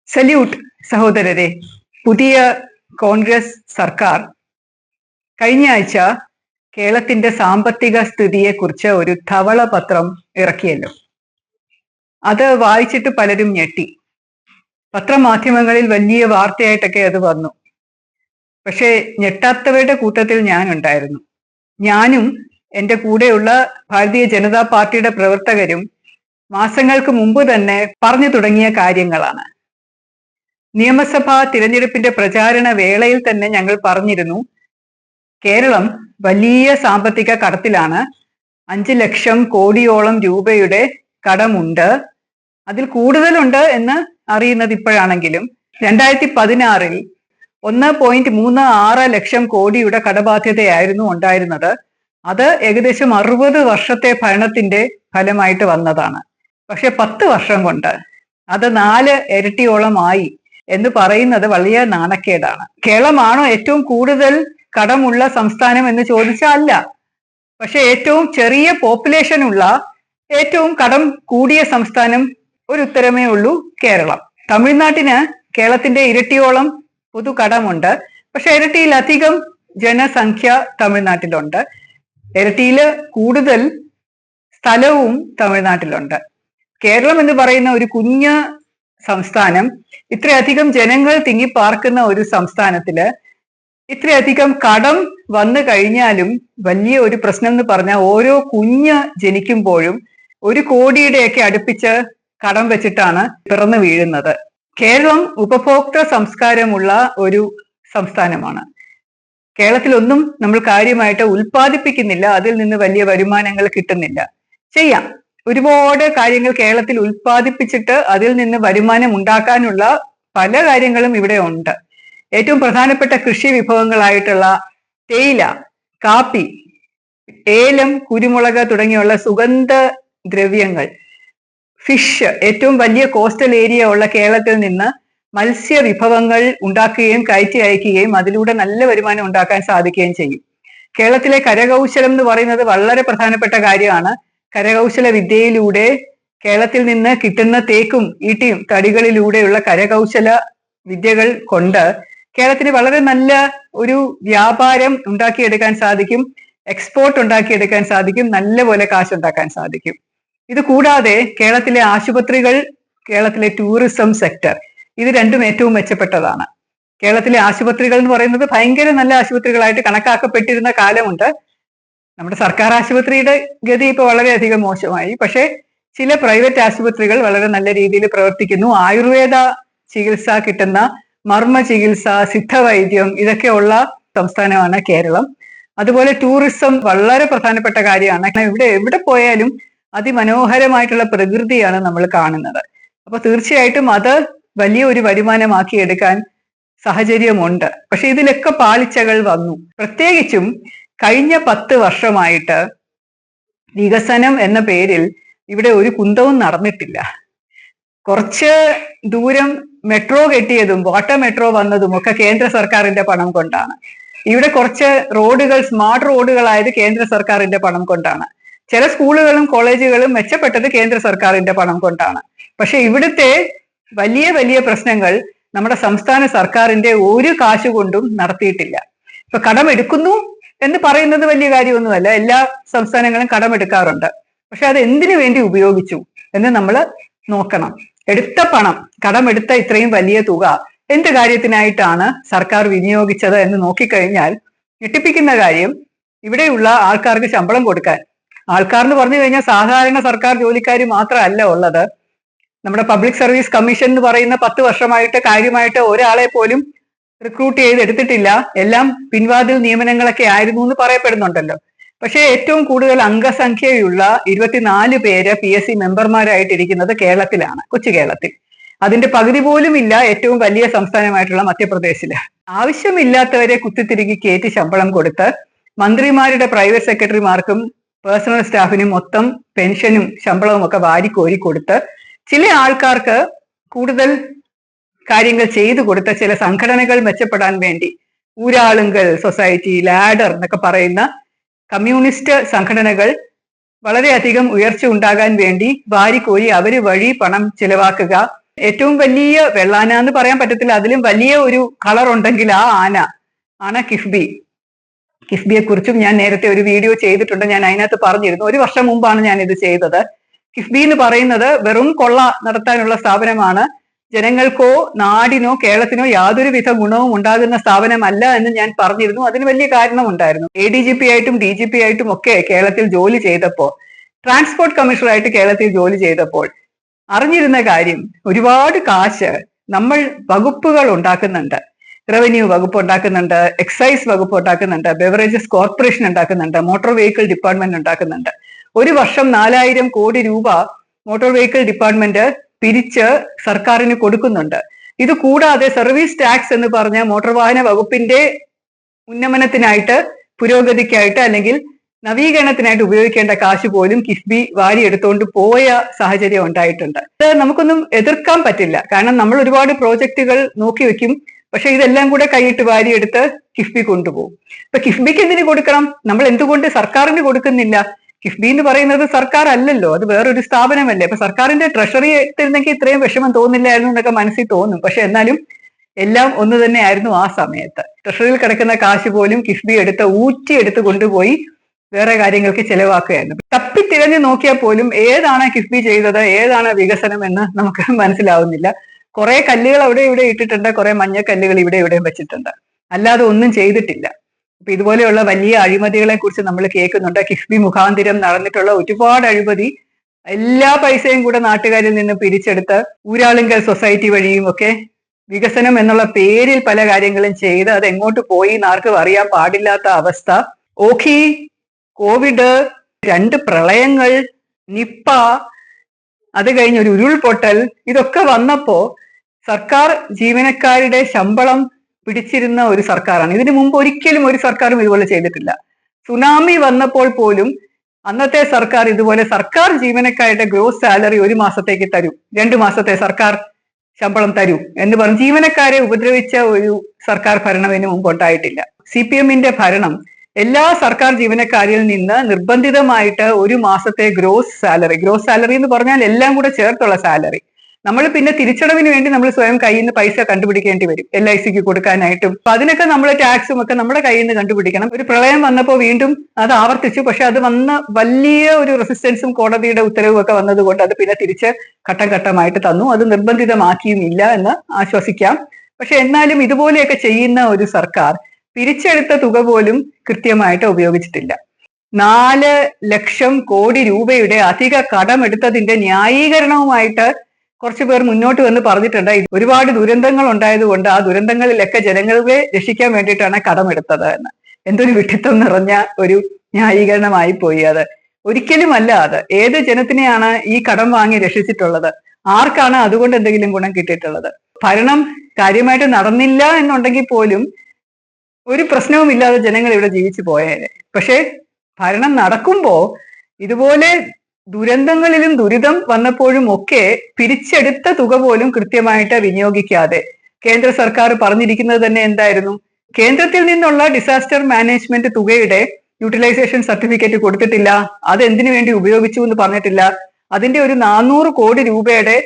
Salute സഹോദരരെ. പുതിയ കോൺഗ്രസ് സർക്കാർ കഴിഞ്ഞ ആഴ്ച കേരളത്തിന്റെ സാമ്പത്തിക സ്ഥിതിയെക്കുറിച്ച് ഒരു ധവളപത്രം ഇറക്കിയല്ലോ. അത് വായിച്ചിട്ട് പലരും ഞെട്ടി. പത്രമാധ്യമങ്ങളിൽ വലിയ വാർത്തയായിട്ടൊക്കെ അത് വന്നു. പക്ഷെ ഞെട്ടാത്തവരുടെ കൂട്ടത്തിൽ ഞാൻ ഉണ്ടായിരുന്നു. ഞാനും എൻ്റെ കൂടെയുള്ള ഭാരതീയ ജനതാ പാർട്ടിയുടെ പ്രവർത്തകരും മാസങ്ങൾക്ക് മുമ്പ് തന്നെ പറഞ്ഞു തുടങ്ങിയ കാര്യങ്ങളാണ്. നിയമസഭാ തിരഞ്ഞെടുപ്പിന്റെ പ്രചാരണ വേളയിൽ തന്നെ ഞങ്ങൾ പറഞ്ഞിരുന്നു, കേരളം വലിയ സാമ്പത്തിക കടത്തിലാണ്. 5 ലക്ഷം കോടിയോളം രൂപയുടെ കടമുണ്ട്. അതിൽ കൂടുതലുണ്ട് എന്ന് അറിയുന്നത് ഇപ്പോഴാണെങ്കിലും 2016 1.36 ലക്ഷം കോടിയുടെ കടബാധ്യതയായിരുന്നു ഉണ്ടായിരുന്നത്. അത് ഏകദേശം 60 വർഷത്തെ ഭരണത്തിന്റെ ഫലമായിട്ട് വന്നതാണ്. പക്ഷെ 10 വർഷം കൊണ്ട് അത് 4 ഇരട്ടിയോളമായി എന്ന് പറയുന്നത് വലിയ നാണക്കേടാണ്. കേരളമാണോ ഏറ്റവും കൂടുതൽ കടമുള്ള സംസ്ഥാനം എന്ന് ചോദിച്ചാൽ അല്ല. പക്ഷെ ഏറ്റവും ചെറിയ പോപ്പുലേഷൻ ഉള്ള ഏറ്റവും കടം കൂടിയ സംസ്ഥാനം ഒരു ഉത്തരമേ ഉള്ളൂ, കേരളം. തമിഴ്നാട്ടിന് കേരളത്തിന്റെ ഇരട്ടിയോളം പൊതു കടമുണ്ട്. പക്ഷെ ഇരട്ടിയിലധികം ജനസംഖ്യ തമിഴ്നാട്ടിലുണ്ട്. ഇരട്ടിയിൽ കൂടുതൽ സ്ഥലവും തമിഴ്നാട്ടിലുണ്ട്. കേരളം എന്ന് പറയുന്ന ഒരു കുഞ്ഞ് സംസ്ഥാനം, ഇത്രയധികം ജനങ്ങൾ തിങ്ങിപ്പാർക്കുന്ന ഒരു സംസ്ഥാനത്തില് ഇത്രയധികം കടം വന്നു കഴിഞ്ഞാലും വലിയ ഒരു പ്രശ്നം എന്ന് പറഞ്ഞാൽ ഓരോ കുഞ്ഞ് ജനിക്കുമ്പോഴും 1 കോടിയുടെയൊക്കെ അടുപ്പിച്ച് കടം വെച്ചിട്ടാണ് പിറന്നു വീഴുന്നത്. കേരളം ഉപഭോക്തൃ സംസ്കാരമുള്ള ഒരു സംസ്ഥാനമാണ്. കേരളത്തിലൊന്നും നമ്മൾ കാര്യമായിട്ട് ഉൽപ്പാദിപ്പിക്കുന്നില്ല, അതിൽ നിന്ന് വലിയ വരുമാനങ്ങൾ കിട്ടുന്നില്ല. ചെയ്യാം, ഒരുപാട് കാര്യങ്ങൾ കേരളത്തിൽ ഉൽപ്പാദിപ്പിച്ചിട്ട് അതിൽ നിന്ന് വരുമാനം ഉണ്ടാക്കാനുള്ള പല കാര്യങ്ങളും ഇവിടെ ഉണ്ട്. ഏറ്റവും പ്രധാനപ്പെട്ട കൃഷി വിഭവങ്ങളായിട്ടുള്ള തേയില, കാപ്പി, ഏലം, കുരുമുളക് തുടങ്ങിയുള്ള സുഗന്ധ ദ്രവ്യങ്ങൾ, ഫിഷ്, ഏറ്റവും വലിയ കോസ്റ്റൽ ഏരിയ ഉള്ള കേരളത്തിൽ നിന്ന് മത്സ്യ വിഭവങ്ങൾ ഉണ്ടാക്കുകയും കയറ്റി അയക്കുകയും അതിലൂടെ നല്ല വരുമാനം ഉണ്ടാക്കാൻ സാധിക്കുകയും ചെയ്യും. കേരളത്തിലെ കരകൗശലം എന്ന് പറയുന്നത് വളരെ പ്രധാനപ്പെട്ട കാര്യമാണ്. കരകൗശല വിദ്യയിലൂടെ കേരളത്തിൽ നിന്ന് കിട്ടുന്ന തേക്കും ഈട്ടിയും തടികളിലൂടെയുള്ള കരകൗശല വിദ്യകൾ കൊണ്ട് കേരളത്തിന് വളരെ നല്ല ഒരു വ്യാപാരം ഉണ്ടാക്കിയെടുക്കാൻ സാധിക്കും, എക്സ്പോർട്ട് ഉണ്ടാക്കിയെടുക്കാൻ സാധിക്കും, നല്ലപോലെ കാശുണ്ടാക്കാൻ സാധിക്കും. ഇത് കൂടാതെ കേരളത്തിലെ ആശുപത്രികൾ, കേരളത്തിലെ ടൂറിസം സെക്ടർ, ഇത് രണ്ടും ഏറ്റവും മെച്ചപ്പെട്ടതാണ്. കേരളത്തിലെ ആശുപത്രികൾ എന്ന് പറയുന്നത് ഭയങ്കര നല്ല ആശുപത്രികളായിട്ട് കണക്കാക്കപ്പെട്ടിരുന്ന കാലമുണ്ട്. നമ്മുടെ സർക്കാർ ആശുപത്രിയുടെ ഗതി ഇപ്പോൾ വളരെയധികം മോശമായി. പക്ഷെ ചില പ്രൈവറ്റ് ആശുപത്രികൾ വളരെ നല്ല രീതിയിൽ പ്രവർത്തിക്കുന്നു. ആയുർവേദ ചികിത്സ കിട്ടുന്ന, മർമ്മ ചികിത്സ, സിദ്ധവൈദ്യം, ഇതൊക്കെ ഉള്ള സംസ്ഥാനമാണ് കേരളം. അതുപോലെ ടൂറിസം വളരെ പ്രധാനപ്പെട്ട കാര്യമാണ്. ഇവിടെ എവിടെ പോയാലും അതിമനോഹരമായിട്ടുള്ള പ്രകൃതിയാണ് നമ്മൾ കാണുന്നത്. അപ്പൊ തീർച്ചയായിട്ടും അത് വലിയ ഒരു വരുമാനമാക്കി എടുക്കാൻ സാഹചര്യമുണ്ട്. പക്ഷെ ഇതിലൊക്കെ പാളിച്ചകൾ വന്നു. പ്രത്യേകിച്ചും കഴിഞ്ഞ 10 വർഷമായിട്ട് വികസനം എന്ന പേരിൽ ഇവിടെ ഒരു കുന്തവും നടന്നിട്ടില്ല. കുറച്ച് ദൂരം മെട്രോ കെട്ടിയതും വാട്ടർ മെട്രോ വന്നതും ഒക്കെ കേന്ദ്ര സർക്കാരിന്റെ പണം കൊണ്ടാണ്. ഇവിടെ കുറച്ച് റോഡുകൾ സ്മാർട്ട് റോഡുകളായത് കേന്ദ്ര സർക്കാരിന്റെ പണം കൊണ്ടാണ്. ചില സ്കൂളുകളും കോളേജുകളും മെച്ചപ്പെട്ടത് കേന്ദ്ര സർക്കാരിന്റെ പണം കൊണ്ടാണ്. പക്ഷെ ഇവിടുത്തെ വലിയ വലിയ പ്രശ്നങ്ങൾ നമ്മുടെ സംസ്ഥാന സർക്കാരിന്റെ ഒരു കാശ് കൊണ്ടും നടത്തിയിട്ടില്ല. ഇപ്പൊ കടമെടുക്കുന്നു എന്ന് പറയുന്നത് വലിയ കാര്യമൊന്നുമല്ല. എല്ലാ സംസ്ഥാനങ്ങളും കടമെടുക്കാറുണ്ട്. പക്ഷെ അത് എന്തിനു വേണ്ടി ഉപയോഗിച്ചു എന്ന് നമ്മൾ നോക്കണം. എടുത്ത പണം, കടമെടുത്ത ഇത്രയും വലിയ തുക എന്ത് കാര്യത്തിനായിട്ടാണ് സർക്കാർ വിനിയോഗിച്ചത് എന്ന് നോക്കിക്കഴിഞ്ഞാൽ ഞെട്ടിപ്പിക്കുന്ന കാര്യം, ഇവിടെയുള്ള ആൾക്കാർക്ക് ശമ്പളം കൊടുക്കാൻ, ആൾക്കാർ എന്ന് പറഞ്ഞു കഴിഞ്ഞാൽ സാധാരണ സർക്കാർ ജോലിക്കാർ മാത്രമല്ല ഉള്ളത്. നമ്മുടെ പബ്ലിക് സർവീസ് കമ്മീഷൻ എന്ന് പറയുന്ന 10 വർഷമായിട്ട് കാര്യമായിട്ട് ഒരാളെ പോലും റിക്രൂട്ട് ചെയ്ത് എടുത്തിട്ടില്ല. എല്ലാം പിൻവാതിൽ നിയമനങ്ങളൊക്കെ ആയിരുന്നു എന്ന് പറയപ്പെടുന്നുണ്ടല്ലോ. പക്ഷേ ഏറ്റവും കൂടുതൽ അംഗസംഖ്യയുള്ള 24 പേര് PSC മെമ്പർമാരായിട്ടിരിക്കുന്നത് കേരളത്തിലാണ്, കൊച്ചു കേരളത്തിൽ. അതിന്റെ പകുതി പോലും ഇല്ല ഏറ്റവും വലിയ സംസ്ഥാനമായിട്ടുള്ള മധ്യപ്രദേശില്. ആവശ്യമില്ലാത്തവരെ കുത്തിത്തിരുകി കയറ്റി ശമ്പളം കൊടുത്ത് മന്ത്രിമാരുടെ പ്രൈവറ്റ് സെക്രട്ടറിമാർക്കും പേഴ്സണൽ സ്റ്റാഫിനും മൊത്തം പെൻഷനും ശമ്പളവും ഒക്കെ വാരിക്കോരി കൊടുത്ത് ചില ആൾക്കാർക്ക് കൂടുതൽ കാര്യങ്ങൾ ചെയ്തു കൊടുത്ത ചില സംഘടനകൾ മെച്ചപ്പെടാൻ വേണ്ടി, ഊരാളുങ്കൽ സൊസൈറ്റി, ലാഡർ എന്നൊക്കെ പറയുന്ന കമ്മ്യൂണിസ്റ്റ് സംഘടനകൾ വളരെയധികം ഉയർച്ച ഉണ്ടാകാൻ വേണ്ടി വാരിക്കോരി അവര് വഴി പണം ചിലവാക്കുക, ഏറ്റവും വലിയ വെള്ളാന എന്ന് പറയാൻ പറ്റത്തില്ല, അതിലും വലിയ ഒരു കളർ ഉണ്ടെങ്കിൽ ആ ആന ആണ് കിഫ്ബി. കിഫ്ബിയെ കുറിച്ചും ഞാൻ നേരത്തെ ഒരു വീഡിയോ ചെയ്തിട്ടുണ്ട്. ഞാൻ അതിനകത്ത് പറഞ്ഞിരുന്നു, 1 വർഷം മുമ്പാണ് ഞാൻ ഇത് ചെയ്തത്. കിഫ്ബി എന്ന് പറയുന്നത് വെറും കൊള്ള നടത്താനുള്ള സ്ഥാപനമാണ്. ജനങ്ങൾക്കോ നാടിനോ കേരളത്തിനോ യാതൊരുവിധ ഗുണവും ഉണ്ടാകുന്ന സ്ഥാപനമല്ല എന്ന് ഞാൻ പറഞ്ഞിരുന്നു. അതിന് വലിയ കാരണമുണ്ടായിരുന്നു. ADGP ആയിട്ടും DGP ആയിട്ടും ഒക്കെ കേരളത്തിൽ ജോലി ചെയ്തപ്പോൾ, ട്രാൻസ്പോർട്ട് കമ്മീഷണറായിട്ട് കേരളത്തിൽ ജോലി ചെയ്തപ്പോൾ അറിഞ്ഞിരുന്ന കാര്യം, ഒരുപാട് കാശ് നമ്മൾ വകുപ്പുകൾ ഉണ്ടാക്കുന്നുണ്ട്. റവന്യൂ വകുപ്പ് ഉണ്ടാക്കുന്നുണ്ട്, എക്സൈസ് വകുപ്പ് ഉണ്ടാക്കുന്നുണ്ട്, ബെവറേജസ് കോർപ്പറേഷൻ ഉണ്ടാക്കുന്നുണ്ട്, മോട്ടോർ വെഹിക്കിൾ ഡിപ്പാർട്ട്മെന്റ് ഉണ്ടാക്കുന്നുണ്ട്. ഒരു വർഷം 4000 കോടി രൂപ മോട്ടോർ വെഹിക്കിൾ ഡിപ്പാർട്ട്മെന്റ് പിരിച്ച് സർക്കാരിന് കൊടുക്കുന്നുണ്ട്. ഇത് കൂടാതെ സർവീസ് ടാക്സ് എന്ന് പറഞ്ഞ മോട്ടോർ വാഹന വകുപ്പിന്റെ ഉന്നമനത്തിനായിട്ട്, പുരോഗതിക്കായിട്ട് അല്ലെങ്കിൽ നവീകരണത്തിനായിട്ട് ഉപയോഗിക്കേണ്ട കാശ് പോലും കിഫ്ബി വാരി എടുത്തുകൊണ്ട് പോയ സാഹചര്യം ഉണ്ടായിട്ടുണ്ട്. ഇത് നമുക്കൊന്നും എതിർക്കാൻ പറ്റില്ല, കാരണം നമ്മൾ ഒരുപാട് പ്രോജക്റ്റുകൾ നോക്കി വെക്കും, പക്ഷെ ഇതെല്ലാം കൂടെ കൈയിട്ട് വാരിയെടുത്ത് കിഫ്ബി കൊണ്ടുപോകും. ഇപ്പൊ കിഫ്ബിക്ക് എന്തിനു കൊടുക്കണം? നമ്മൾ എന്തുകൊണ്ട് സർക്കാരിന് കൊടുക്കുന്നില്ല? കിഫ്ബി എന്ന് പറയുന്നത് സർക്കാർ അല്ലല്ലോ, അത് വേറൊരു സ്ഥാപനമല്ലേ. അപ്പൊ സർക്കാരിന്റെ ട്രഷറി എത്തിരുന്നെങ്കിൽ ഇത്രയും വിഷമം തോന്നില്ലായിരുന്നു എന്നൊക്കെ മനസ്സിൽ തോന്നും. പക്ഷെ എന്നാലും എല്ലാം ഒന്ന് തന്നെയായിരുന്നു ആ സമയത്ത്. ട്രഷറിയിൽ കിടക്കുന്ന കാശ് പോലും കിഫ്ബി ഊറ്റിയെടുത്ത് കൊണ്ടുപോയി വേറെ കാര്യങ്ങൾക്ക് ചെലവാക്കുകയായിരുന്നു. തപ്പിത്തിരഞ്ഞു നോക്കിയാൽ പോലും ഏതാണ് കിഫ്ബി ചെയ്തത്, ഏതാണ് വികസനം എന്ന് നമുക്ക് മനസ്സിലാവുന്നില്ല. കുറെ കല്ലുകൾ അവിടെ ഇവിടെ ഇട്ടിട്ടുണ്ട്, കുറെ മഞ്ഞക്കല്ലുകൾ ഇവിടെ ഇവിടെയും വെച്ചിട്ടുണ്ട്, അല്ലാതെ ഒന്നും ചെയ്തിട്ടില്ല. അപ്പൊ ഇതുപോലെയുള്ള വലിയ അഴിമതികളെ കുറിച്ച് നമ്മൾ കേൾക്കുന്നുണ്ട്. കിഫ്ബി മുഖാന്തിരം നടന്നിട്ടുള്ള ഒരുപാട് അഴിമതി, എല്ലാ പൈസയും കൂടെ നാട്ടുകാരിൽ നിന്ന് പിരിച്ചെടുത്ത് ഊരാളുങ്കൽ സൊസൈറ്റി വഴിയും ഒക്കെ വികസനം എന്നുള്ള പേരിൽ പല കാര്യങ്ങളും ചെയ്ത് അത് എങ്ങോട്ട് പോയി ആർക്കും അറിയാൻ പാടില്ലാത്ത അവസ്ഥ. ഓഖി, കോവിഡ്, 2 പ്രളയങ്ങൾ, നിപ്പ, അത് കഴിഞ്ഞ് ഒരു ഉരുൾപൊട്ടൽ, ഇതൊക്കെ വന്നപ്പോ സർക്കാർ ജീവനക്കാരുടെ ശമ്പളം പിടിച്ചിരുന്ന ഒരു സർക്കാരാണ്. ഇതിനു മുമ്പ് ഒരിക്കലും ഒരു സർക്കാരും ഇതുപോലെ ചെയ്തിട്ടില്ല. സുനാമി വന്നപ്പോൾ പോലും അന്നത്തെ സർക്കാർ ഇതുപോലെ സർക്കാർ ജീവനക്കാരുടെ ഗ്രോസ് സാലറി 1 മാസത്തേക്ക് തരൂ, 2 മാസത്തെ സർക്കാർ ശമ്പളം തരൂ എന്ന് പറഞ്ഞ് ജീവനക്കാരെ ഉപദ്രവിച്ച ഒരു സർക്കാർ ഭരണം ഇതിനു മുമ്പ് ഉണ്ടായിട്ടില്ല. CPM-ന്റെ ഭരണം എല്ലാ സർക്കാർ ജീവനക്കാരിൽ നിന്ന് നിർബന്ധിതമായിട്ട് 1 മാസത്തെ ഗ്രോസ് സാലറി എന്ന് പറഞ്ഞാൽ എല്ലാം കൂടെ ചേർത്തുള്ള സാലറി, നമ്മൾ പിന്നെ തിരിച്ചടവിന് വേണ്ടി നമ്മൾ സ്വയം കയ്യിൽ നിന്ന് പൈസ കണ്ടുപിടിക്കേണ്ടി വരും, LICക്ക് കൊടുക്കാനായിട്ടും. അപ്പൊ അതിനൊക്കെ നമ്മൾ ടാക്സും ഒക്കെ നമ്മുടെ കയ്യിൽ നിന്ന് കണ്ടുപിടിക്കണം. ഒരു പ്രളയം വന്നപ്പോൾ വീണ്ടും അത് ആവർത്തിച്ചു. പക്ഷെ അത് വന്ന വലിയ ഒരു റെസിസ്റ്റൻസും കോടതിയുടെ ഉത്തരവും ഒക്കെ വന്നതുകൊണ്ട് അത് പിന്നെ തിരിച്ച് ഘട്ടം ഘട്ടമായിട്ട് തന്നു. അത് നിർബന്ധിതമാക്കിയുമില്ല എന്ന് ആശ്വസിക്കാം. പക്ഷെ എന്നാലും ഇതുപോലെയൊക്കെ ചെയ്യുന്ന ഒരു സർക്കാർ പിരിച്ചെടുത്ത തുക പോലും കൃത്യമായിട്ട് ഉപയോഗിച്ചിട്ടില്ല. 4 ലക്ഷം കോടി രൂപയുടെ അധിക കടമെടുത്തതിന്റെ ന്യായീകരണവുമായിട്ട് കുറച്ചു പേർ മുന്നോട്ട് വന്ന് പറഞ്ഞിട്ടുണ്ട്, ഒരുപാട് ദുരന്തങ്ങൾ ഉണ്ടായതുകൊണ്ട് ആ ദുരന്തങ്ങളിലൊക്കെ ജനങ്ങളെ രക്ഷിക്കാൻ വേണ്ടിയിട്ടാണ് കടമെടുത്തത് എന്ന്. എന്തൊരു വിഡ്ഢിത്തം നിറഞ്ഞ ഒരു ന്യായീകരണമായി പോയി. അത് ഒരിക്കലും അല്ല. അത് ഏത് ജനത്തിനെയാണ് ഈ കടം വാങ്ങി രക്ഷിച്ചിട്ടുള്ളത്? ആർക്കാണ് അതുകൊണ്ട് എന്തെങ്കിലും ഗുണം കിട്ടിയിട്ടുള്ളത്? ഭരണം കാര്യമായിട്ട് നടന്നില്ല എന്നുണ്ടെങ്കിൽ പോലും ഒരു പ്രശ്നവും ഇല്ലാതെ ജനങ്ങൾ ഇവിടെ ജീവിച്ചു പോയേനെ. പക്ഷെ ഭരണം നടക്കുമ്പോ ഇതുപോലെ ദുരന്തങ്ങളിലും ദുരിതം വന്നപ്പോഴും ഒക്കെ പിരിച്ചെടുത്ത തുക പോലും കൃത്യമായിട്ട് വിനിയോഗിക്കാതെ കേന്ദ്ര സർക്കാർ പറഞ്ഞിരിക്കുന്നത് തന്നെ എന്തായിരുന്നു? കേന്ദ്രത്തിൽ നിന്നുള്ള ഡിസാസ്റ്റർ മാനേജ്മെന്റ് തുകയുടെ യൂട്ടിലൈസേഷൻ സർട്ടിഫിക്കറ്റ് കൊടുത്തിട്ടില്ല, അത് എന്തിനു വേണ്ടി ഉപയോഗിച്ചു എന്ന് പറഞ്ഞിട്ടില്ല. അതിന്റെ ഒരു 400 കോടി രൂപയുടെ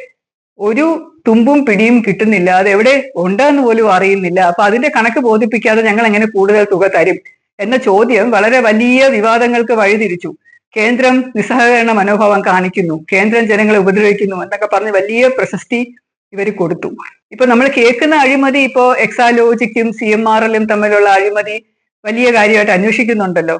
ഒരു തുമ്പും പിടിയും കിട്ടുന്നില്ല, അത് എവിടെ ഉണ്ടെന്ന് പോലും അറിയുന്നില്ല. അപ്പൊ അതിന്റെ കണക്ക് ബോധിപ്പിക്കാതെ ഞങ്ങൾ എങ്ങനെ കൂടുതൽ തുക തരും എന്ന ചോദ്യം വളരെ വലിയ വിവാദങ്ങൾക്ക് വഴിതിരിച്ചു. കേന്ദ്രം നിസ്സഹകരണ മനോഭാവം കാണിക്കുന്നു, കേന്ദ്രം ജനങ്ങളെ ഉപദ്രവിക്കുന്നു എന്നൊക്കെ പറഞ്ഞ് വലിയ പ്രശസ്തി ഇവർ കൊടുത്തു. ഇപ്പൊ നമ്മൾ കേൾക്കുന്ന അഴിമതി, ഇപ്പോ എക്സാലോജിക്കും CMRL-ഉം തമ്മിലുള്ള അഴിമതി വലിയ കാര്യമായിട്ട് അന്വേഷിക്കുന്നുണ്ടല്ലോ.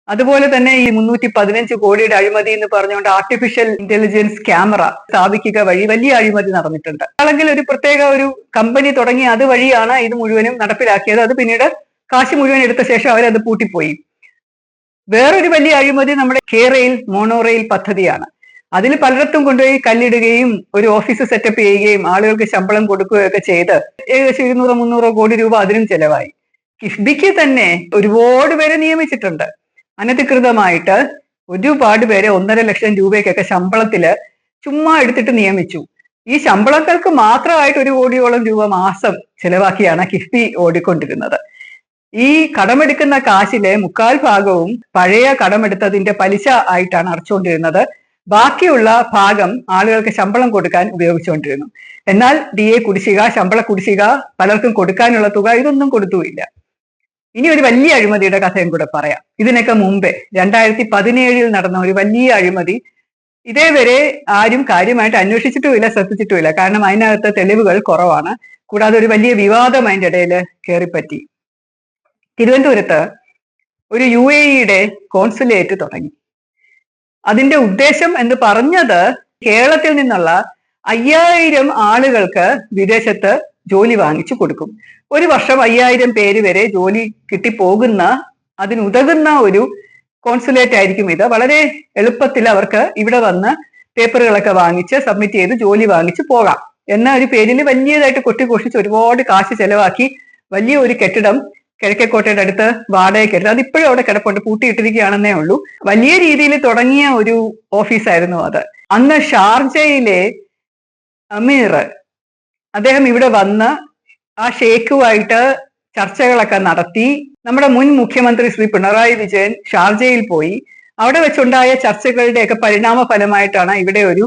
അതുപോലെ തന്നെ ഈ 315 കോടിയുടെ അഴിമതി എന്ന് പറഞ്ഞുകൊണ്ട് ആർട്ടിഫിഷ്യൽ ഇന്റലിജൻസ് ക്യാമറ സ്ഥാപിക്കുക വഴി വലിയ അഴിമതി നടന്നിട്ടുണ്ട്. അല്ലെങ്കിൽ ഒരു പ്രത്യേക ഒരു കമ്പനി തുടങ്ങി അത് വഴിയാണ് ഇത് മുഴുവനും നടപ്പിലാക്കിയത്. അത് പിന്നീട് കാശ് മുഴുവൻ എടുത്ത ശേഷം അവരത് പൂട്ടിപ്പോയി. വേറൊരു വലിയ അഴിമതി നമ്മുടെ K-Rail മോണോറെയിൽ പദ്ധതിയാണ്. അതിൽ പലയിടത്തും കൊണ്ടുപോയി കല്ലിടുകയും ഒരു ഓഫീസ് സെറ്റപ്പ് ചെയ്യുകയും ആളുകൾക്ക് ശമ്പളം കൊടുക്കുകയൊക്കെ ചെയ്ത് ഏകദേശം 200-300 കോടി രൂപ അതിനും ചെലവായി. കിഫ്ബിക്ക് തന്നെ ഒരുപാട് പേരെ നിയമിച്ചിട്ടുണ്ട് അനധികൃതമായിട്ട്. ഒരുപാട് പേരെ 1.5 ലക്ഷം രൂപയ്ക്കൊക്കെ ശമ്പളത്തില് ചുമ്മാ എടുത്തിട്ട് നിയമിച്ചു. ഈ ശമ്പളങ്ങൾക്ക് മാത്രമായിട്ട് 1 കോടിയോളം രൂപ മാസം ചെലവാക്കിയാണ് കിഫ്ബി ഓടിക്കൊണ്ടിരുന്നത്. ഈ കടമെടുക്കുന്ന കാശിലെ 3/4 ഭാഗവും പഴയ കടമെടുത്തതിന്റെ പലിശ ആയിട്ടാണ് അടച്ചുകൊണ്ടിരുന്നത്. ബാക്കിയുള്ള ഭാഗം ആളുകൾക്ക് ശമ്പളം കൊടുക്കാൻ ഉപയോഗിച്ചുകൊണ്ടിരുന്നു. എന്നാൽ DA കുടിശ്ശിക, ശമ്പള കുടിശ്ശിക, പലർക്കും കൊടുക്കാനുള്ള തുക, ഇതൊന്നും കൊടുത്തുമില്ല. ഇനി ഒരു വലിയ അഴിമതിയുടെ കഥയും കൂടെ പറയാം. ഇതിനൊക്കെ മുമ്പേ 2017 നടന്ന ഒരു വലിയ അഴിമതി ഇതേവരെ ആരും കാര്യമായിട്ട് അന്വേഷിച്ചിട്ടുമില്ല, ശ്രദ്ധിച്ചിട്ടുമില്ല. കാരണം അതിനകത്ത് തെളിവുകൾ കുറവാണ്. കൂടാതെ ഒരു വലിയ വിവാദം അതിൻ്റെ ഇടയിൽ കയറിപ്പറ്റി. തിരുവനന്തപുരത്ത് ഒരു UAE കോൺസുലേറ്റ് തുടങ്ങി. അതിന്റെ ഉദ്ദേശം എന്ന് പറഞ്ഞത് കേരളത്തിൽ നിന്നുള്ള 5000 ആളുകൾക്ക് വിദേശത്ത് ജോലി വാങ്ങിച്ചു കൊടുക്കും. ഒരു വർഷം 5000 പേര് വരെ ജോലി കിട്ടിപ്പോകുന്ന, അതിനുതകുന്ന ഒരു കോൺസുലേറ്റ് ആയിരിക്കും ഇത്. വളരെ എളുപ്പത്തിൽ അവർക്ക് ഇവിടെ വന്ന് പേപ്പറുകളൊക്കെ വാങ്ങിച്ച് സബ്മിറ്റ് ചെയ്ത് ജോലി വാങ്ങിച്ച് പോകാം എന്ന ഒരു പേരിൽ വലിയതായിട്ട് കൊട്ടിഘോഷിച്ച് ഒരുപാട് കാശ് ചെലവാക്കി വലിയ ഒരു കെട്ടിടം കിഴക്കേക്കോട്ടയുടെ അടുത്ത് വാടകയ്ക്ക് എടുത്ത്, അതിപ്പോഴും അവിടെ കിടപ്പുണ്ട്, പൂട്ടിയിട്ടിരിക്കുകയാണെന്നേ ഉള്ളൂ. വലിയ രീതിയിൽ തുടങ്ങിയ ഒരു ഓഫീസായിരുന്നു അത്. അന്ന് ഷാർജയിലെ അമീർ അദ്ദേഹം ഇവിടെ വന്ന് ആ ഷേഖുമായിട്ട് ചർച്ചകളൊക്കെ നടത്തി. നമ്മുടെ മുൻ മുഖ്യമന്ത്രി ശ്രീ പിണറായി വിജയൻ ഷാർജയിൽ പോയി. അവിടെ വെച്ചുണ്ടായ ചർച്ചകളുടെയൊക്കെ പരിണാമ ഫലമായിട്ടാണ് ഇവിടെ ഒരു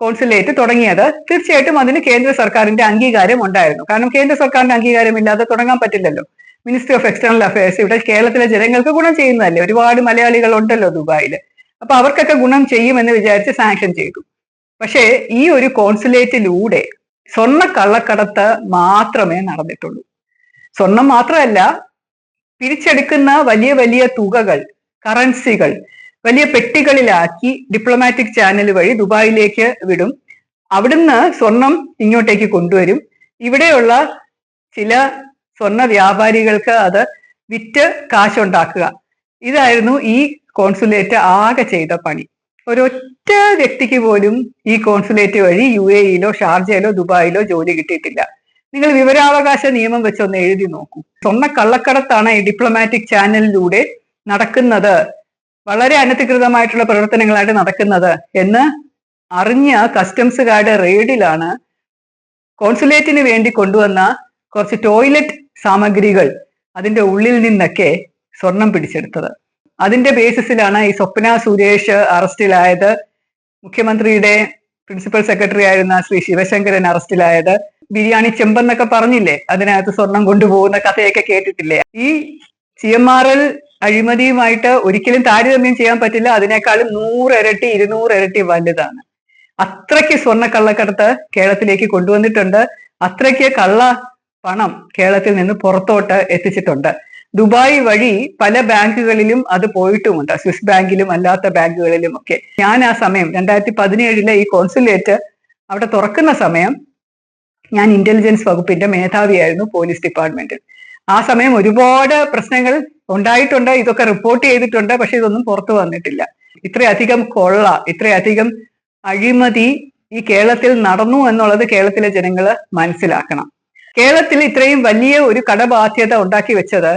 കോൺസുലേറ്റ് തുടങ്ങിയത്. തീർച്ചയായിട്ടും അതിന് കേന്ദ്ര സർക്കാരിന്റെ അംഗീകാരം ഉണ്ടായിരുന്നു. കാരണം കേന്ദ്ര സർക്കാരിന്റെ അംഗീകാരം ഇല്ലാതെ തുടങ്ങാൻ പറ്റില്ലല്ലോ. മിനിസ്ട്രി ഓഫ് എക്സ്റ്റേണൽ അഫയേഴ്സ് ഇവിടെ കേരളത്തിലെ ജനങ്ങൾക്ക് ഗുണം ചെയ്യുന്നതല്ലേ. ഒരുപാട് മലയാളികൾ ഉണ്ടല്ലോ ദുബായിൽ. അപ്പൊ അവർക്കൊക്കെ ഗുണം ചെയ്യുമെന്ന് വിചാരിച്ച് സാങ്ഷൻ ചെയ്തു. പക്ഷേ ഈ ഒരു കോൺസുലേറ്റിലൂടെ സ്വർണ്ണ കള്ളക്കടത്ത് മാത്രമേ നടന്നിട്ടുള്ളൂ. സ്വർണം മാത്രമല്ല, പിരിച്ചെടുക്കുന്ന വലിയ വലിയ തുകകൾ, കറൻസികൾ വലിയ പെട്ടികളിലാക്കി ഡിപ്ലോമാറ്റിക് ചാനൽ വഴി ദുബായിലേക്ക് വിടും. അവിടുന്ന് സ്വർണം ഇങ്ങോട്ടേക്ക് കൊണ്ടുവരും. ഇവിടെയുള്ള ചില സ്വർണ്ണ വ്യാപാരികൾക്ക് അത് വിറ്റ് കാശുണ്ടാക്കുക. ഇതായിരുന്നു ഈ കോൺസുലേറ്റ് ആകെ ചെയ്ത പണി. ഒരൊറ്റ വ്യക്തിക്ക് പോലും ഈ കോൺസുലേറ്റ് വഴി UAE-യിലോ ഷാർജയിലോ ദുബായിലോ ജോലി കിട്ടിയിട്ടില്ല. നിങ്ങൾ വിവരാവകാശ നിയമം വെച്ചൊന്ന് എഴുതി നോക്കൂ. സ്വർണ്ണ കള്ളക്കടത്താണ് ഈ ഡിപ്ലോമാറ്റിക് ചാനലിലൂടെ നടക്കുന്നത്, വളരെ അനധികൃതമായിട്ടുള്ള പ്രവർത്തനങ്ങളായിട്ട് നടക്കുന്നത് എന്ന് അറിഞ്ഞ കസ്റ്റംസുകാരുടെ റെയ്ഡിലാണ് കോൺസുലേറ്റിന് വേണ്ടി കൊണ്ടുവന്ന കുറച്ച് ടോയ്ലറ്റ് സാമഗ്രികൾ അതിന്റെ ഉള്ളിൽ നിന്നൊക്കെ സ്വർണം പിടിച്ചെടുത്തത്. അതിന്റെ ബേസിസിലാണ് ഈ സ്വപ്ന സുരേഷ് അറസ്റ്റിലായത്, മുഖ്യമന്ത്രിയുടെ പ്രിൻസിപ്പൽ സെക്രട്ടറി ആയിരുന്ന ശ്രീ ശിവശങ്കരൻ അറസ്റ്റിലായത്. ബിരിയാണി ചെമ്പെന്നൊക്കെ പറഞ്ഞില്ലേ, അതിനകത്ത് സ്വർണം കൊണ്ടുപോകുന്ന കഥയൊക്കെ കേട്ടിട്ടില്ലേ. ഈ CMRL അഴിമതിയുമായിട്ട് ഒരിക്കലും താരതമ്യം ചെയ്യാൻ പറ്റില്ല. അതിനേക്കാളും 100 ഇരട്ടി 200 ഇരട്ടി വലുതാണ്. അത്രയ്ക്ക് സ്വർണ്ണ കള്ളക്കടത്ത് കേരളത്തിലേക്ക് കൊണ്ടുവന്നിട്ടുണ്ട്. അത്രയ്ക്ക് കള്ള പണം കേരളത്തിൽ നിന്ന് പുറത്തോട്ട് എത്തിച്ചിട്ടുണ്ട്. ദുബായ് വഴി പല ബാങ്കുകളിലും അത് പോയിട്ടുമുണ്ട്, സ്വിസ് ബാങ്കിലും അല്ലാത്ത ബാങ്കുകളിലും ഒക്കെ. ഞാൻ ആ സമയം 2017 ഈ കോൺസുലേറ്റ് അവിടെ തുറക്കുന്ന സമയം ഞാൻ ഇന്റലിജൻസ് വകുപ്പിന്റെ മേധാവിയായിരുന്നു പോലീസ് ഡിപ്പാർട്ട്മെന്റിൽ. ആ സമയം ഒരുപാട് പ്രശ്നങ്ങൾ ഉണ്ടായിട്ടുണ്ട്, ഇതൊക്കെ റിപ്പോർട്ട് ചെയ്തിട്ടുണ്ട്. പക്ഷെ ഇതൊന്നും പുറത്തു വന്നിട്ടില്ല. ഇത്രയധികം കൊള്ള, ഇത്രയധികം അഴിമതി ഈ കേരളത്തിൽ നടന്നു എന്നുള്ളത് കേരളത്തിലെ ജനങ്ങൾ മനസ്സിലാക്കണം. കേരളത്തിൽ ഇത്രയും വലിയ ഒരു കടബാധ്യത ഉണ്ടാക്കി വെച്ചത്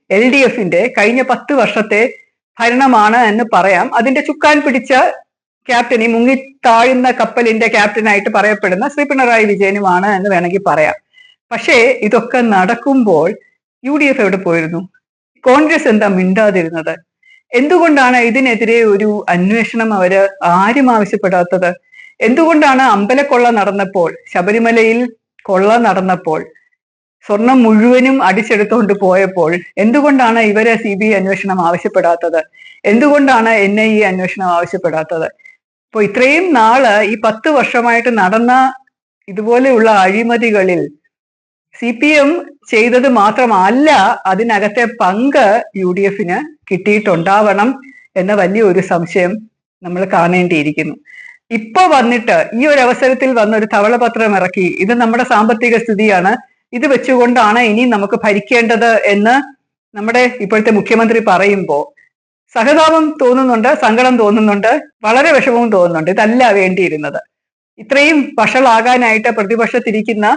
LDF-ന്റെ കഴിഞ്ഞ 10 വർഷത്തെ ഭരണമാണ് എന്ന് പറയാം. അതിന്റെ ചുക്കാൻ പിടിച്ച ക്യാപ്റ്റൻ, ഈ മുങ്ങിത്താഴുന്ന കപ്പലിന്റെ ക്യാപ്റ്റനായിട്ട് പറയപ്പെടുന്ന ശ്രീ പിണറായി വിജയനുമാണ് എന്ന് വേണമെങ്കിൽ പറയാം. പക്ഷേ ഇതൊക്കെ നടക്കുമ്പോൾ UDF എവിടെ പോയിരുന്നു? കോൺഗ്രസ് എന്താ മിണ്ടാതിരുന്നത്? എന്തുകൊണ്ടാണ് ഇതിനെതിരെ ഒരു അന്വേഷണം അവര് ആരും ആവശ്യപ്പെടാത്തത്? എന്തുകൊണ്ടാണ് അമ്പലക്കൊള്ള നടന്നപ്പോൾ, ശബരിമലയിൽ കൊള്ള നടന്നപ്പോൾ, സ്വർണം മുഴുവനും അടിച്ചെടുത്തുകൊണ്ട് പോയപ്പോൾ എന്തുകൊണ്ടാണ് ഇവരെ CBI അന്വേഷണം ആവശ്യപ്പെടാത്തത്? എന്തുകൊണ്ടാണ് NIA അന്വേഷണം ആവശ്യപ്പെടാത്തത്? ഇപ്പൊ ഇത്രയും നാള് ഈ 10 വർഷമായിട്ട് നടന്ന ഇതുപോലെയുള്ള അഴിമതികളിൽ CPM ചെയ്തത് മാത്രമല്ല, അതിനകത്തെ പങ്ക് UDF-ന് കിട്ടിയിട്ടുണ്ടാവണം എന്ന വലിയൊരു സംശയം നമ്മൾ കാണേണ്ടിയിരിക്കുന്നു. ഇപ്പൊ വന്നിട്ട് ഈ ഒരു അവസരത്തിൽ വന്ന ഒരു ധവളപത്രം ഇറക്കി, ഇത് നമ്മുടെ സാമ്പത്തിക സ്ഥിതിയാണ്, ഇത് വെച്ചുകൊണ്ടാണ് ഇനി നമുക്ക് ഭരിക്കേണ്ടത് എന്ന് നമ്മുടെ ഇപ്പോഴത്തെ മുഖ്യമന്ത്രി പറയുമ്പോൾ സഹതാപം തോന്നുന്നുണ്ട്, സങ്കടം തോന്നുന്നുണ്ട്, വളരെ വിഷമവും തോന്നുന്നുണ്ട്. ഇതല്ല വേണ്ടിയിരുന്നത്. ഇത്രയും വഷളാകാനായിട്ട് പ്രതിപക്ഷത്തിരിക്കുന്ന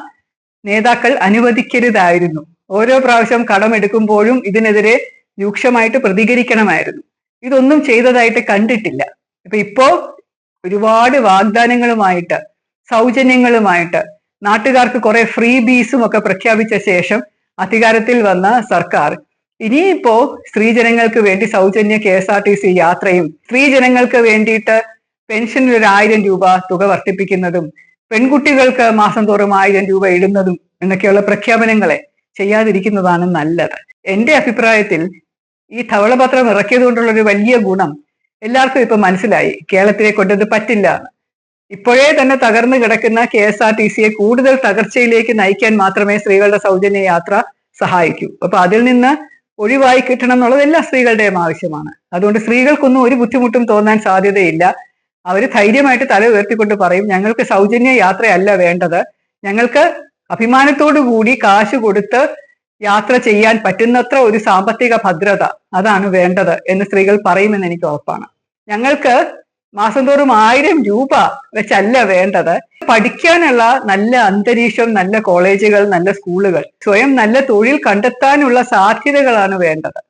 നേതാക്കൾ അനുവദിക്കരുതായിരുന്നു. ഓരോ പ്രാവശ്യം കടമെടുക്കുമ്പോഴും ഇതിനെതിരെ രൂക്ഷമായിട്ട് പ്രതികരിക്കണമായിരുന്നു. ഇതൊന്നും ചെയ്തതായിട്ട് കണ്ടിട്ടില്ല. ഇപ്പോ ഒരുപാട് വാഗ്ദാനങ്ങളുമായിട്ട്, സൗജന്യങ്ങളുമായിട്ട്, നാട്ടുകാർക്ക് കുറെ ഫ്രീ ബീസും ഒക്കെ പ്രഖ്യാപിച്ച ശേഷം അധികാരത്തിൽ വന്ന സർക്കാർ ഇനിയിപ്പോ സ്ത്രീജനങ്ങൾക്ക് വേണ്ടി സൗജന്യ KSRTC യാത്രയും, സ്ത്രീജനങ്ങൾക്ക് വേണ്ടിയിട്ട് പെൻഷനിൽ ഒരു 1000 രൂപ തുക വർദ്ധിപ്പിക്കുന്നതും പെൺകുട്ടികൾക്ക് മാസം തോറും 1000 രൂപ ഇടുന്നതും എന്നൊക്കെയുള്ള പ്രഖ്യാപനങ്ങളെ ചെയ്യാതിരിക്കുന്നതാണ് നല്ലത്. എന്റെ അഭിപ്രായത്തിൽ ഈ ധവളപത്രം ഇറക്കിയത് കൊണ്ടുള്ള ഒരു വലിയ ഗുണം എല്ലാവർക്കും ഇപ്പൊ മനസ്സിലായി, കേരളത്തിലെ കൊണ്ടത് പറ്റില്ല. ഇപ്പോഴേ തന്നെ തകർന്നു കിടക്കുന്ന KSRTCയെ കൂടുതൽ തകർച്ചയിലേക്ക് നയിക്കാൻ മാത്രമേ സ്ത്രീകളുടെ സൗജന്യ യാത്ര സഹായിക്കൂ. അപ്പൊ അതിൽ നിന്ന് ഒഴിവായി കിട്ടണം എന്നുള്ളത് എല്ലാ സ്ത്രീകളുടെയും ആവശ്യമാണ്. അതുകൊണ്ട് സ്ത്രീകൾക്കൊന്നും ഒരു ബുദ്ധിമുട്ടും തോന്നാൻ സാധ്യതയില്ല. അവർ ധൈര്യമായിട്ട് തല ഉയർത്തിക്കൊണ്ട് പറയും, ഞങ്ങൾക്ക് സൗജന്യ യാത്രയല്ല വേണ്ടത്, ഞങ്ങൾക്ക് അഭിമാനത്തോടു കൂടി കാശ് കൊടുത്ത് യാത്ര ചെയ്യാൻ പറ്റുന്നത്ര ഒരു സാമ്പത്തിക ഭദ്രത അതാണ് വേണ്ടത് എന്ന് സ്ത്രീകൾ പറയുമെന്ന് എനിക്ക് ഉറപ്പാണ്. ഞങ്ങൾക്ക് മാസം തോറും 1000 രൂപ വെച്ചല്ല വേണ്ടത്, പഠിക്കാനുള്ള നല്ല അന്തരീക്ഷം, നല്ല കോളേജുകൾ, നല്ല സ്കൂളുകൾ, സ്വയം നല്ല തൊഴിൽ കണ്ടെത്താനുള്ള സാധ്യതകളാണ് വേണ്ടത്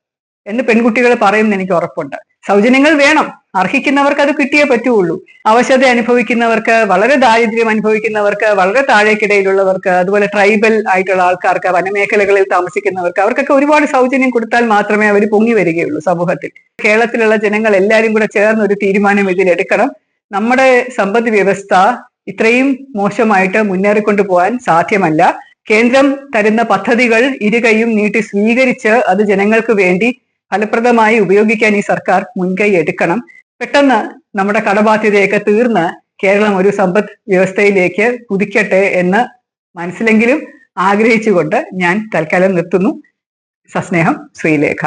എന്ന് പെൺകുട്ടികൾ പറയുമെന്ന് എനിക്ക് ഉറപ്പുണ്ട്. സൗജന്യങ്ങൾ വേണം, അർഹിക്കുന്നവർക്ക് അത് കിട്ടിയേ പറ്റുള്ളൂ. അവശത അനുഭവിക്കുന്നവർക്ക്, വളരെ ദാരിദ്ര്യം അനുഭവിക്കുന്നവർക്ക്, വളരെ താഴേക്കിടയിലുള്ളവർക്ക്, അതുപോലെ ട്രൈബൽ ആയിട്ടുള്ള ആൾക്കാർക്ക്, വനമേഖലകളിൽ താമസിക്കുന്നവർക്ക്, അവർക്കൊക്കെ ഒരുപാട് സൗജന്യം കൊടുത്താൽ മാത്രമേ അവർ പൊങ്ങി വരികയുള്ളൂ സമൂഹത്തിൽ. കേരളത്തിലുള്ള ജനങ്ങൾ എല്ലാവരും കൂടെ ചേർന്ന് ഒരു തീരുമാനം ഇതിലെടുക്കണം. നമ്മുടെ സമ്പദ് വ്യവസ്ഥ ഇത്രയും മോശമായിട്ട് മുന്നേറിക്കൊണ്ടു പോകാൻ സാധ്യമല്ല. കേന്ദ്രം തരുന്ന പദ്ധതികൾ ഇരുകൈയും നീട്ടി സ്വീകരിച്ച് അത് ജനങ്ങൾക്ക് വേണ്ടി ഫലപ്രദമായി ഉപയോഗിക്കാൻ ഈ സർക്കാർ മുൻകൈ എടുക്കണം. പെട്ടെന്ന് നമ്മുടെ കടബാധ്യതയൊക്കെ തീർന്ന് കേരളം ഒരു സമ്പദ് വ്യവസ്ഥയിലേക്ക് കുതിക്കട്ടെ എന്ന് മനസ്സിലെങ്കിലും ആഗ്രഹിച്ചുകൊണ്ട് ഞാൻ തൽക്കാലം നിർത്തുന്നു. സസ്നേഹം, ശ്രീലേഖ.